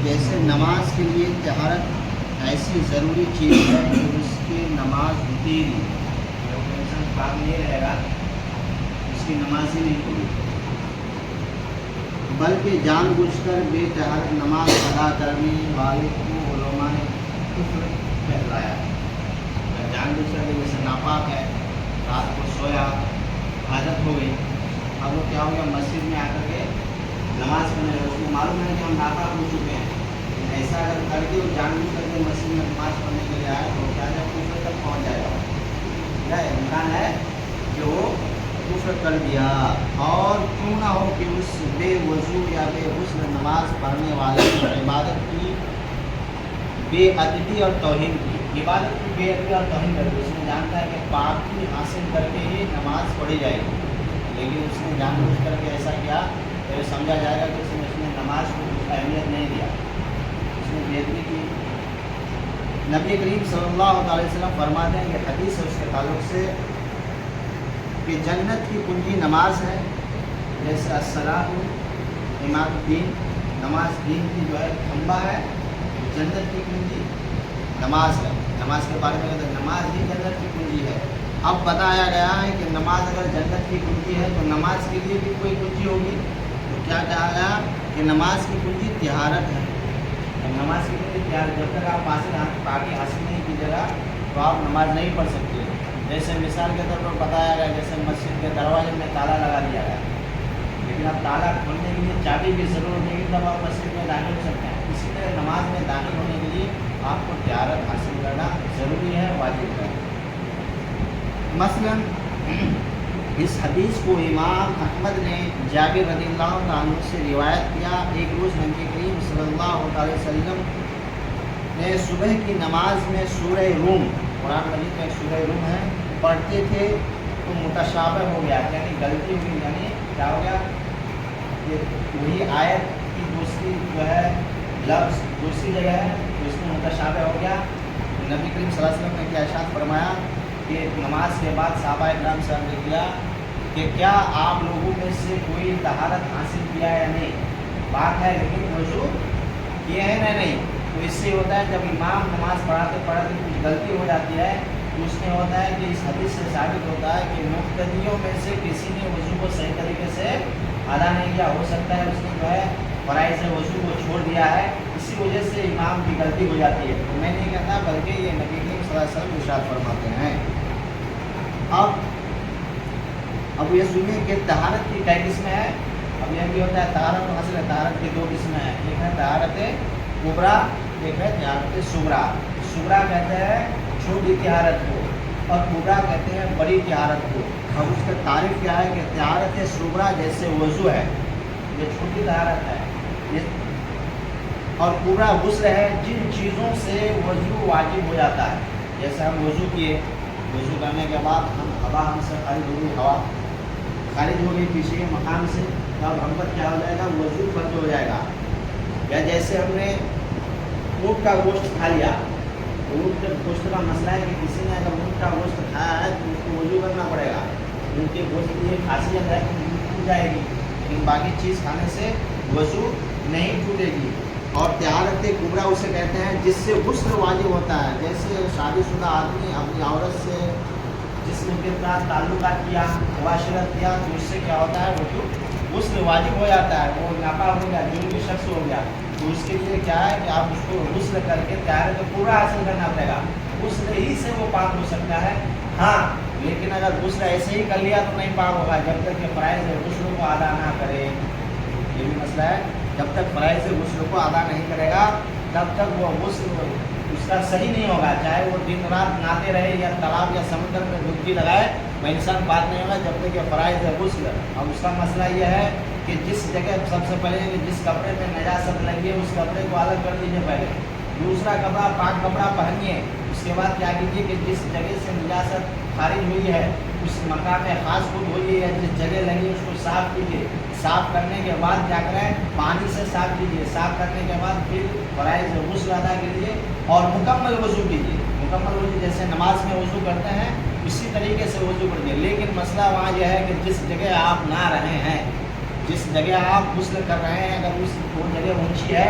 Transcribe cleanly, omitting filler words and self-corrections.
جیسے نماز کے لیے طہارت ایسی ضروری چیز ہے کہ اس کی نماز ہوتی ہی نہیں، جب انسان پاک نہیں رہے گا اس کی نماز ہی نہیں ہوگی، بلکہ جان بوجھ کر بے طہارت نماز ادا کرنے والے کو علماء نے کفر کہلایا ہے۔ جان بوجھ کر جیسے ناپاک ہے، رات کو سویا، حاجت ہو گئی، اب وہ کیا ہو گیا مسجد میں آ کر کے نماز پڑھنے لگے، اس کو معلوم ہے کہ ہم ناپاک ہو چکے ہیں، ایسا اگر کر کے وہ جان بوجھ کر کے مسجد میں نماز پڑھنے کے لیے آئے تو کیا جب کفر تک پہنچ جائے گا، کیا امکان ہے کہ وہ کفر کر دیا۔ اور کیوں نہ ہو کہ اس بے وضو یا بے غسل نماز پڑھنے والے کی عبادت کی بے ادبی اور توہین کی، عبادت کی بے ادبی اور توہین کر دی، اس نے جانتا ہے کہ پاکی حاصل کر کے ہی نماز پڑھی جائے گی، لیکن اس نے جان بوجھ کر کے ایسا کیا تو سمجھا جائے گا کہ اس نے نماز کو اہمیت نہیں دیا، اس نے بے ادبی کی۔ نبی کریم صلی اللہ علیہ وسلم فرماتے ہیں کہ حدیث ہے اس کے تعلق سے کہ جنت کی کنجی نماز ہے، جیسے الصلاۃ عماد الدین، نماز دین کی جو ہے کھمبا ہے، جنت کی کنجی نماز ہے۔ نماز کے بارے میں کہتے ہیں نماز ہی جنت کی کنجی ہے۔ اب بتایا گیا ہے کہ نماز اگر جنت کی کنجی ہے تو نماز کے لیے بھی کوئی کنجی ہوگی، تو کیا کہا گیا کہ نماز کی کنجی طہارت ہے۔ نماز کی کنجی طہارت، جب تک آپ پاکی حاصل نہیں کیجیے گا تو آپ نماز نہیں پڑھ سکتے۔ جیسے مثال کے طور پر بتایا گیا جیسے مسجد کے دروازے میں تالا لگا دیا گیا، لیکن اب تالا کھولنے کے لیے چابی کی ضرورت نہیں، تب آپ مسجد میں داخل ہو سکتے ہیں۔ اسی طرح نماز میں داخل ہونے کے لیے آپ کو طہارت حاصل کرنا ضروری ہے، واجب ہے۔ مثلاً اس حدیث کو امام احمد نے جابر رضی اللہ عنہ سے روایت کیا، ایک روز نبی کریم صلی اللہ علیہ وسلم نے صبح کی نماز میں سورہ روم، قرآن مجید میں ایک سورہ روم ہے، پڑھتے تھے تو متشابہ ہو گیا، یعنی غلطی ہوئی، یعنی کیا ہو گیا کہ وہی آیت کی دوسری جو ہے لفظ دوسری جگہ ہے تو اس میں متشابہ ہو گیا۔ نبی کریم صلی اللہ علیہ وسلم نے کیا ارشاد فرمایا کہ نماز کے بعد صحابہ اکرام سے عرض کیا کہ کیا آپ لوگوں میں سے کوئی طہارت حاصل کیا ہے یا نہیں؟ بات ہے لیکن وضو کیا ہے یا نہیں؟ تو اس سے ہوتا ہے جب امام نماز پڑھاتے پڑھاتے کچھ غلطی ہو جاتی ہے تو اس میں ہوتا ہے کہ اس حدیث سے ثابت ہوتا ہے کہ مقتدیوں میں سے کسی نے وضو کو صحیح طریقے سے ادا نہیں کیا، ہو سکتا ہے اس نے جو ہے فرائض وضو کو چھوڑ دیا ہے، اسی وجہ سے امام کی غلطی ہو جاتی ہے۔ تو میں نہیں کہتا بلکہ یہ نبی کریم صلی اللہ علیہ وسلم ارشاد فرماتے ہیں۔ اب یہ سنیے کہ طہارت کی کئی قسمیں ہیں۔ اب یہ بھی ہوتا ہے طہارت حاصل ہے، طہارت کی دو قسمیں ہیں، ایک ہے طہارت کبریٰ، ایک ہے طہارت صغریٰ۔ صغریٰ کہتے ہیں چھوٹی طہارت کو اور کبریٰ کہتے ہیں بڑی طہارت کو۔ اب اس کا تعریف کیا ہے کہ طہارت صغریٰ جیسے وضو ہے، یہ چھوٹی طہارت ہے، اور کبریٰ غسل ہے جن چیزوں سے وضو واجب ہو جاتا ہے، جیسے ہم وضو کیے، وضو کرنے کے بعد ہوا ہم سے خارج ہو گئی، ہوا خارج ہو گئی پیچھے کے مقام سے، تب ہم پر کیا ہو جائے گا وضو فرض ہو جائے گا۔ یا جیسے ہم نے اونٹ کا گوشت کھا لیا، اونٹ کے گوشت کا مسئلہ ہے کہ کسی نے اگر اونٹ کا گوشت کھایا ہے تو اس کو وضو کرنا پڑے گا۔ اونٹ کے گوشت کی یہ خاصیت ہے کہ ٹوٹ جائے گی، لیکن باقی چیز کھانے سے وضو نہیں ٹوٹے گی۔ اور طہارت کبریٰ اسے کہتے ہیں جس سے غسل واجب ہوتا ہے، جیسے شادی شدہ آدمی اپنی عورت سے جسم کے ساتھ تعلقات کیا، مباشرت کیا، تو اس سے کیا ہوتا ہے وہ غسل واجب ہو جاتا ہے، وہ ناپاک ہو گیا، جنوبی شخص ہو گیا، تو اس کے لیے کیا ہے کہ آپ اس کو غسل کر کے طہارت کبریٰ حاصل کرنا پڑے گا، غسل ہی سے وہ پاک ہو سکتا ہے۔ ہاں لیکن اگر غسل ایسے ہی کر لیا تو نہیں پاک ہوگا، جب تک کہ فرائض غسل کو ادا نہ کرے، یہ بھی مسئلہ ہے، جب تک فرائض غسل کو ادا نہیں کرے گا تب تک وہ غسل اس کا صحیح نہیں ہوگا، چاہے وہ دن رات نہاتے رہے یا تالاب یا سمندر میں ڈبکی لگائے، وہ انسان پاک نہیں ہوگا جب تک کہ فرائض غسل۔ اب اس کا مسئلہ یہ ہے کہ جس جگہ سب سے پہلے کہ جس کپڑے میں نجاست لگی ہے اس کپڑے کو الگ کر دیجیے پہلے، دوسرا کپڑا پاک کپڑا پہنیے، اس کے بعد کیا کیجیے کہ جس جگہ سے نجاست خارج ہوئی ہے اس مقام میں خاص خود ہوئی ہے، جس جگہ لگی اس کو صاف کیجیے، صاف کرنے کے بعد کیا کریں پانی سے صاف کیجیے، صاف کرنے کے بعد پھر فرائض غسل ادا کیجیے اور مکمل وضو کیجیے، مکمل وضو جیسے نماز میں وضو کرتے ہیں اسی طریقے سے وضو کیجیے۔ لیکن مسئلہ وہاں یہ ہے کہ جس جگہ آپ نہا رہے ہیں، جس جگہ آپ غسل کر رہے ہیں، اگر اس وہ جگہ اونچی ہے